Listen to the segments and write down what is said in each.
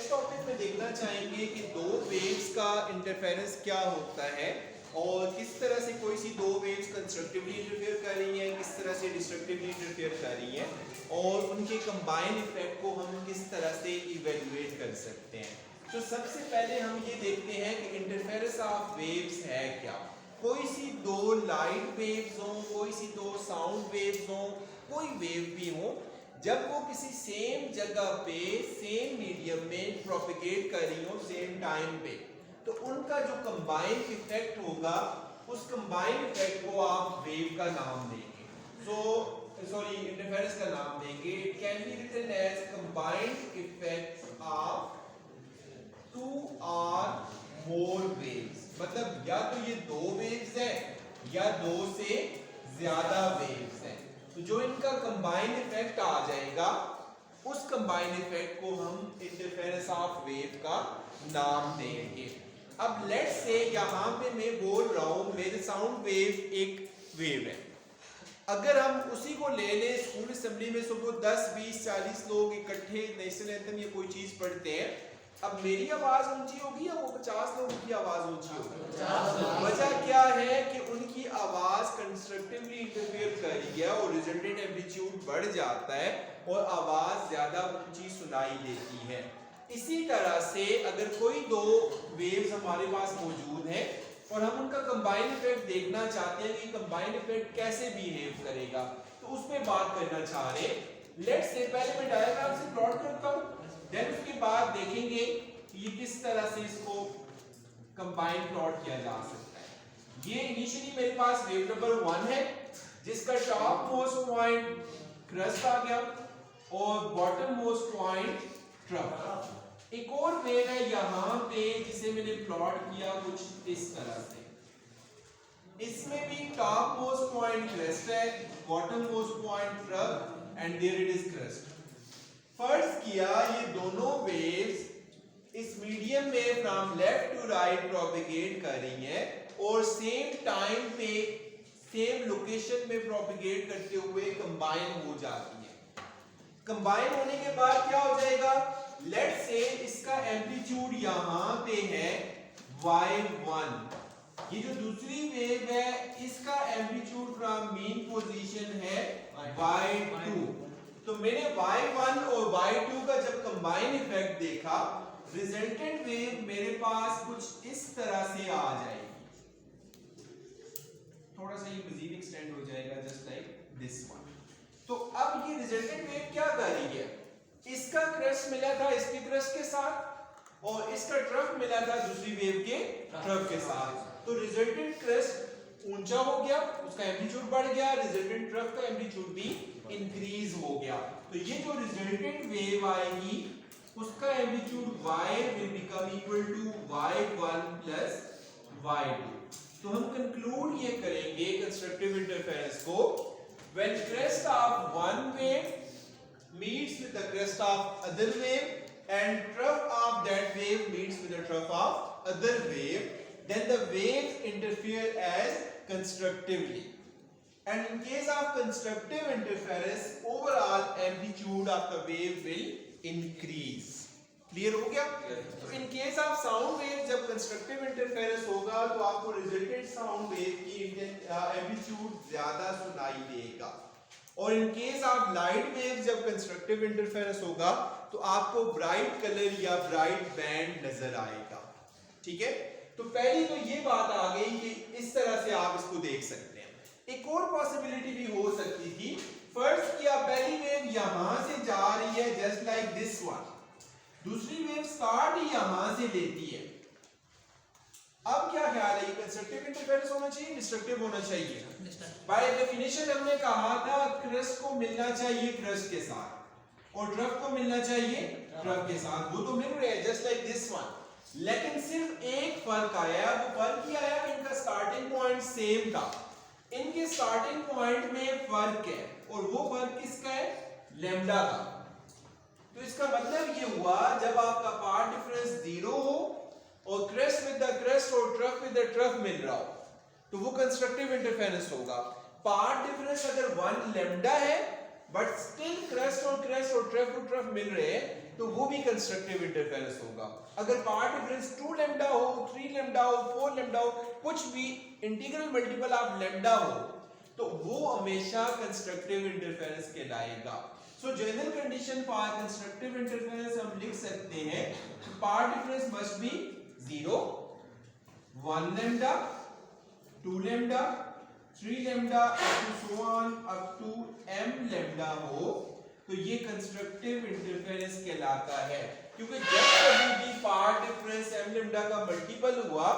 Next topic में देखना चाहेंगे कि दो वेव्स का इंटरफेरेंस क्या होता है और किस तरह से कोई सी दो वेव्स कंस्ट्रक्टिवली इंटरफेयर कर रही हैं, किस तरह से डिस्ट्रक्टिवली इंटरफेयर कर रही हैं और उनके कंबाइन इफेक्ट को हम किस तरह से इवेल्युएट कर सकते हैं। तो सबसे पहले हम ये देखते हैं कि इंटरफेरेंस ऑफ वेव्स है क्या। कोई सी दो लाइट वेव्स हों, कोई सी दो साउंड वेव्स हों, कोई वेव भी हो, जब वो किसी सेम जगह पे सेम मीडियम में प्रोपेगेट कर रही हो सेम टाइम पे, तो उनका जो कंबाइन इफेक्ट होगा उस कंबाइन इफेक्ट को आप वेव का नाम देंगे। इंटरफेरेंस का नाम देंगे। It can be written as combined effects of two और मोर वेव्स। मतलब या तो ये दो वेव्स है या दो से ज्यादा वेव्स हैं, तो जो इनका कंबाइन इफेक्ट आ जाएगा उस कंबाइन इफेक्ट को हम इंटरफेरेंस ऑफ वेव का नाम देंगे। अब लेट्स से यहाँ पे मैं बोल रहा हूँ मेरे साउंड वेव एक वेव है, अगर हम उसी को ले लें स्कूल असेंबली में सुबह 10, 20, 40 लोग इकट्ठे नेशनल एंथम या कोई चीज पढ़ते हैं, अब मेरी आवाज ऊंची होगी या वो 50 लोगों की आवाज ऊंची होगी? वजह क्या है कि उनकी आवाज कंस्ट्रक्टिवली इंटरफेयर कर रही है और रिजल्टेंट एम्पलीट्यूड बढ़ जाता है और आवाज ज्यादा ऊंची सुनाई देती है। इसी तरह से अगर कोई दो वेव्स हमारे पास मौजूद हैं और हम उनका कंबाइन इफेक्ट देखना चाहते हैं कि कंबाइन इफेक्ट कैसे बिहेव करेगा, तो उस पर बात करना चाह रहे हैं। लेट्स से पहले मैं डायग्राम से प्लॉट करता हूं, देन उसके बाद देखेंगे कि ये किस तरह से इसको कंबाइन प्लॉट किया जा सकता है। ये इनिशियली मेरे पास वेव नंबर 1 है जिसका टॉप मोस्ट पॉइंट क्रस्ट आ गया और बॉटम मोस्ट पॉइंट ट्रफ। एक और वेव है यहाँ पे जिसे मैंने प्लॉट किया कुछ इस तरह से। इसमें भी टॉप मोस्ट पॉइंट क्रस्ट है, bottom most point trough and there it is crest. फर्ज किया ये दोनों वेव्स इस मीडियम में from left to right propagate कर रही हैं और सेम टाइम पे सेम लोकेशन में प्रोपेगेट करते हुए कंबाइन हो जाती है। कंबाइन होने के बाद क्या हो जाएगा, लेट्स से इसका एम्पलीट्यूड यहां पे है y1, ये जो दूसरी वेव है इसका एम्पलीट्यूड फ्रॉम मीन पोजीशन है y2। तो मैंने y1 और y2 का जब कंबाइन इफेक्ट देखा, रिजल्टेंट वेव मेरे पास कुछ इस तरह से आ जाएगी। थोड़ा सा ये मजीद एक्सटेंड हो जाएगा जस्ट लाइक दिस वन। तो अब ये रिजल्टेंट वेव क्या कर रही है, इसका क्रस्ट मिला था इसके क्रस्ट के साथ और इसका ट्रफ मिला था दूसरी वेव के ट्रफ के साथ, तो रिजल्टेंट क्रस्ट ऊंचा हो गया, उसका एम्पलीट्यूड बढ़ गया, रिजल्टेंट ट्रफ का एम्पलीट्यूड भी इंक्रीज हो गया। तो ये जो रिजल्टेंट वेव आएगी उसका amplitude y will become equal to y1 plus y2। तो हम कंक्लूड ये करेंगे कंस्ट्रक्टिव इंटरफेरेंस को, when crest of one wave meets with the crest of other wave and trough of that wave meets with the trough of other wave, then the waves interfere as constructively, and in case of constructive interference overall amplitude of the wave will increase। Clear हो गया? तो in case of sound wave जब constructive interference होगा तो आपको resultant sound wave की amplitude ज्यादा सुनाई देगा, और in case of light wave जब कंस्ट्रक्टिव इंटरफेरेंस होगा तो आपको ब्राइट कलर या ब्राइट बैंड नजर आएगा। ठीक है, तो पहली तो ये बात आ गई कि इस तरह से आप इसको देख सकते हैं। एक और पॉसिबिलिटी भी हो सकती थी, फर्स्ट किया पहली वेव यहां से जा रही है जस्ट लाइक दिस वन, दूसरी वेव स्टार्ट ही यहां से लेती है। अब क्या ख्याल है, कंस्ट्रक्टिव इंटरफेरेंस होना चाहिए, डिस्ट्रक्टिव होना चाहिए? बाय डेफिनेशन हमने कहा था क्रस्ट को मिलना चाहिए क्रस्ट के साथ और ट्रफ को मिलना चाहिए ट्रफ के साथ, वो तो मिल रहे हैं जस्ट लाइक दिस वन। लेकिन सिर्फ एक फर्क आया, वो फर्क ये आया कि इनका स्टार्टिंग पॉइंट सेम था, इनके स्टार्टिंग पॉइंट में फर्क है और वो फर्क किसका है, लैम्डा का। तो इसका मतलब ये हुआ जब आपका पार्ट डिफरेंस 0 हो और क्रस्ट विद द क्रस्ट और ट्रफ विद द ट्रफ मिल रहा हो तो वो कंस्ट्रक्टिव इंटरफेरेंस होगा। पार्ट डिफरेंस अगर 1 लैम्डा है बट स्टिल क्रस्ट और ट्रफ मिल रहे हैं, तो वो भी कंस्ट्रक्टिव इंटरफेरेंस होगा। अगर पार्ट डिफरेंस 2 लैम्डा हो, 3 लैम्डा हो, 4 लैम्डा हो, कुछ भी इंटीग्रल मल्टीपल ऑफ लैम्डा हो, तो वो हमेशा कंस्ट्रक्टिव इंटरफेरेंस कहलाएगा। So general condition for constructive interference हम लिख सकते हैं path difference must be 0, 1 lambda, 2 lambda, 3 lambda up to so on up to m lambda हो, तो ये कंस्ट्रक्टिव इंटरफेरेंस कहलाता है। क्योंकि जब कभी भी पार्ट डिफरेंस m लैम्डा का मल्टीपल हुआ,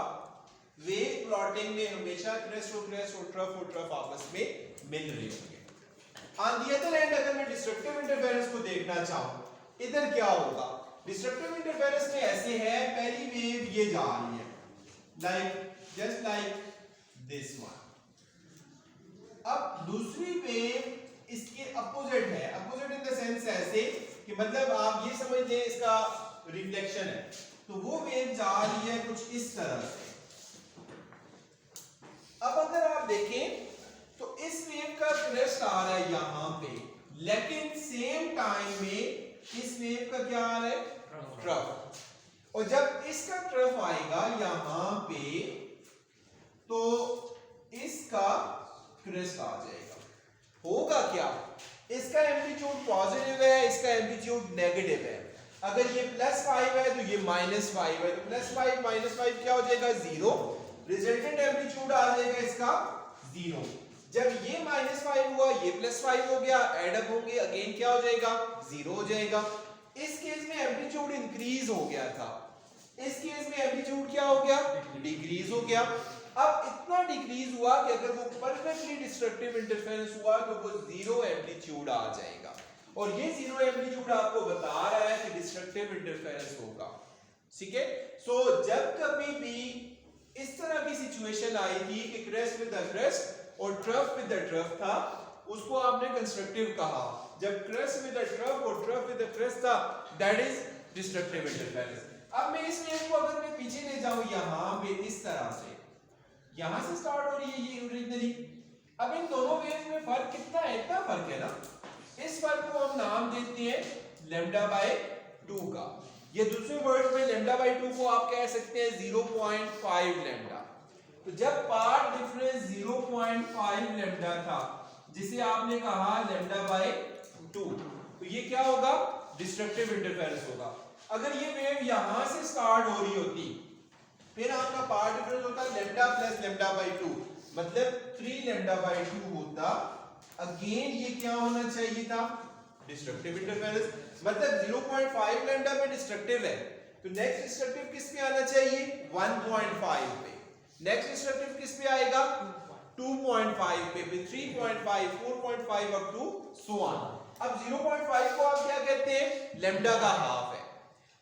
वेव प्लॉटिंग में हमेशा क्रेस्ट और ट्रफ आपस में मिल रहे होंगे। ऑन द अदर एंड अगर मैं डिस्ट्रक्टिव इंटरफेरेंस को देखना चाहूं, इधर क्या होगा? डिस्ट्रक्टिव इंटरफेरेंस में ऐसे है, पहली वेव ये जा रही है जस्ट लाइक दिस वन। अब दूसरी वेव इसके अपोजिट है, अपोजिट इन द सेंस ऐसे कि मतलब आप ये समझ लें इसका रिफ्लेक्शन है, तो वो वेव जा रही है कुछ इस तरह से। अब अगर आप देखें तो इस वेव का क्रेस्ट आ रहा है यहां पे, लेकिन सेम टाइम में इस वेव का क्या आ रहा है? ट्रफ। और जब इसका ट्रफ आएगा यहां पे, तो इसका क्रेस्ट आ जाएगा। होगा क्या? इसका एम्पलीट्यूड पॉजिटिव है, इसका एम्पलीट्यूड नेगेटिव है। अगर ये +5 है तो ये -5 है, तो +5 -5 क्या हो जाएगा? 0। रिजल्टेंट एम्पलीट्यूड आ जाएगा इसका 0। जब ये -5 हुआ, ये +5 हो गया, ऐड अप होंगे, अगेन क्या हो जाएगा? 0 हो जाएगा। इस केस में एम्पलीट्यूड इंक्रीज हो गया था, इस केस में एम्पलीट्यूड क्या हो गया? डिक्रीज हो गया। अब इतना डिक्रीज हुआ कि अगर वो परफेक्टली डिस्ट्रक्टिव इंटरफेरेंस हुआ तो वो 0 एम्पलीट्यूड आ जाएगा। और ये 0 एम्पलीट्यूड आपको बता रहा है कि डिस्ट्रक्टिव इंटरफेरेंस होगा। ठीक है? सो जब कभी भी इस तरह की सिचुएशन आई थी कि क्रेस्ट विद द क्रेस्ट और ट्रफ विद द ट्रफ था, उसको आपने कंस्ट्रक्टिव कहा। जब क्रेस्ट विद द ट्रफ और ट्रफ विद द क्रेस्ट था, दैट इज डिस्ट्रक्टिव इंटरफेरेंस। अब मैं इस वेव को अगर मैं पीछे ले जाऊं यहां पे इस तरह से, यहां से स्टार्ट हो रही है ये ओरिजिनली। अब इन दोनों वेव्स में फर्क कितना है? इतना फर्क है ना। इस फर्क को हम नाम देते हैं λ/2 का। ये दूसरे वर्ड में λ/2 को आप कह सकते हैं 0.5 लैम्डा। तो जब पार्ट डिफरेंस 0.5 लैम्डा था, जिसे आपने कहा λ/2, तो ये क्या होगा? डिस्ट्रक्टिव इंटरफेरेंस होगा। अगर ये वेव यहां से स्टार्ट हो रही होती, फिर आपका पार्ट डिफरेंस होता λ + λ/2, मतलब 3 λ/2 होता। अगेन ये क्या होना चाहिए था? Destructive interference. मतलब 0.5 लैम्डा पे डिस्ट्रक्टिव है, तो नेक्स्ट डिस्ट्रक्टिव किस पे आना चाहिए? 1.5 पे। नेक्स्ट डिस्ट्रक्टिव किस पे आएगा? 2.5 पे, फिर 3.5, 4.5 अप टू सो ऑन। अब 0.5 को आप क्या कहते हैं? लैम्डा का हाफ है।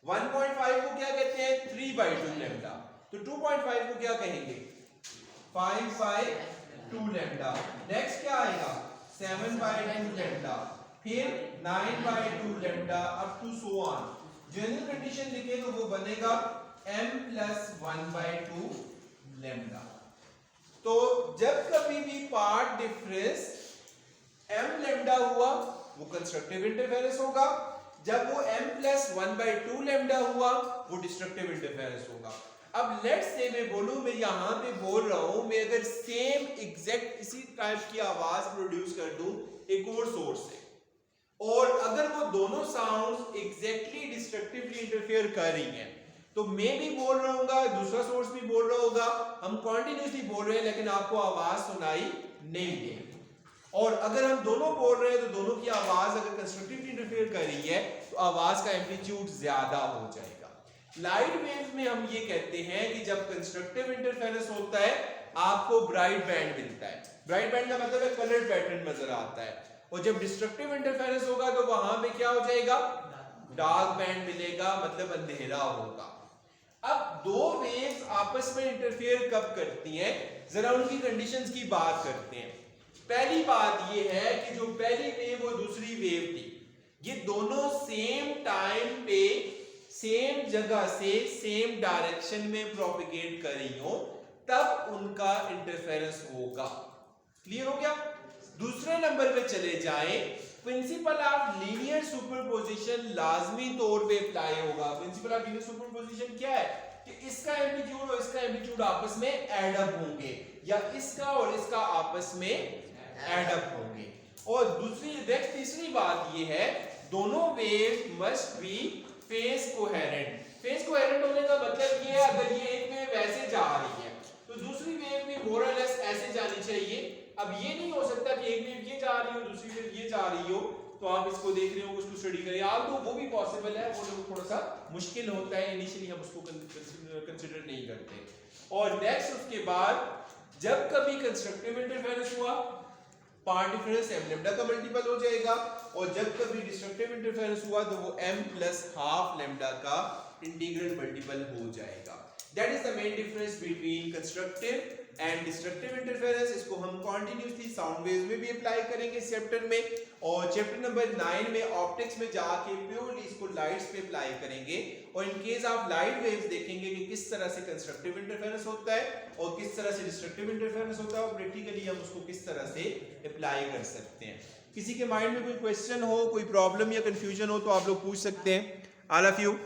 1.5 को क्या कहते हैं? 3/2 लैम्डा। तो 2.5 को क्या कहेंगे? 5/2 लैम्डा। नेक्स्ट क्या आएगा? 7/2 लैम्डा, फिर 9/2 lambda up to so on. General condition लिखे तो वो बनेगा m + 1/2 लैम्डा। तो जब कभी भी पार्ट डिफरेंस m लैम्डा हुआ, वो कंस्ट्रक्टिव इंटरफेरेंस होगा। जब वो m + 1/2 लैम्डा हुआ, वो डिस्ट्रक्टिव इंटरफेरेंस होगा। अब लेट्स से मैं बोलूं, मैं यहां पे बोल रहा हूं, मैं अगर सेम एग्जैक्ट इसी टाइप की आवाज प्रोड्यूस कर दूं एक और सोर्स से, और अगर वो दोनों साउंड्स एग्जैक्टली डिस्ट्रक्टिवली इंटरफेयर कर रही हैं, तो मैं भी बोल रहा हूंगा, दूसरा सोर्स भी बोल रहा होगा, हम कॉन्टिन्यूसली बोल रहे हैं, लेकिन आपको आवाज सुनाई नहीं देगी। और अगर हम दोनों बोल रहे हैं तो दोनों की आवाज अगर कंस्ट्रक्टिवली इंटरफेयर कर रही है, तो आवाज का एम्पलीट्यूड ज्यादा हो जाएगा। लाइट वेव्स में हम ये कहते हैं कि जब कंस्ट्रक्टिव इंटरफेरेंस होता है, आपको ब्राइट बैंड मिलता है। ब्राइट बैंड का मतलब है कलर पैटर्न नजर आता है। और जब डिस्ट्रक्टिव इंटरफेरेंस होगा तो वहां पे क्या हो जाएगा? डार्क बैंड मिलेगा, मतलब अंधेरा होगा। अब दो वेव्स आपस में इंटरफेयर कब करती हैं, जरा उनकी कंडीशंस की बात करते हैं। पहली बात ये है कि जो पहली वेव और दूसरी वेव थी, ये दोनों सेम टाइम पे सेम जगह से सेम डायरेक्शन में प्रोपिगेट कर रही हो, तब उनका इंटरफेरेंस होगा। क्लियर हो गया? दूसरे नंबर पे चले जाएं प्रिंसिपल ऑफ लीनियर सुपरपोजिशन लाजमी तौर पे अप्लाई होगा। प्रिंसिपल ऑफ लीनियर सुपरपोजिशन क्या है कि इसका एम्पलीट्यूड और इसका एम्पलीट्यूड आपस में ऐड अप होंगे, या इसका और इसका आपस में ऐड अप होंगे। और तीसरी बात ये है, दोनों wave must be phase coherent. Phase coherent होने का मतलब ये है, अगर ये एक वेव ऐसे जा रही है तो दूसरी वेव भी मोर और लेस ऐसे जानी चाहिए। अब ये नहीं हो सकता कि एक वेव ये जा रही हो दूसरी वेव ये जा रही हो, तो आप इसको देख रहे हो उसको स्टडी करिए आप, तो वो भी पॉसिबल है, वो थोड़ा सा मुश्किल होता है, इनिशियली हम उसको कंसीडर नहीं करते। और नेक्स्ट उसके बाद जब कभी कंस्ट्रक्टिव इंटरफेरेंस हुआ, पार्ट डिफरेंस m लैम्डा का मल्टीपल हो जाएगा, और जब कभी डिस्ट्रक्टिव इंटरफेरेंस हुआ तो वो m प्लस हाफ लैम्डा का इंटीग्रल मल्टीपल हो जाएगा। That is the main difference between constructive and destructive interference. इसको हम कंटिन्यूअसली साउंड वेव्स में भी अप्लाई करेंगे इस चैप्टर में, और चैप्टर नंबर 9 में ऑप्टिक्स में जाके प्योरली इसको लाइट्स पे अप्लाई करेंगे, और in case of light waves देखेंगे कि किस तरह से कंस्ट्रक्टिव इंटरफेरेंस होता है और किस तरह से डिस्ट्रक्टिव इंटरफेरेंस होता है, और प्रैक्टिकली हम उसको किस तरह से अप्लाई कर सकते हैं। किसी के माइंड में कोई क्वेश्चन हो, कोई प्रॉब्लम या कंफ्यूजन हो तो आप लोग पूछ सकते हैं। All of you.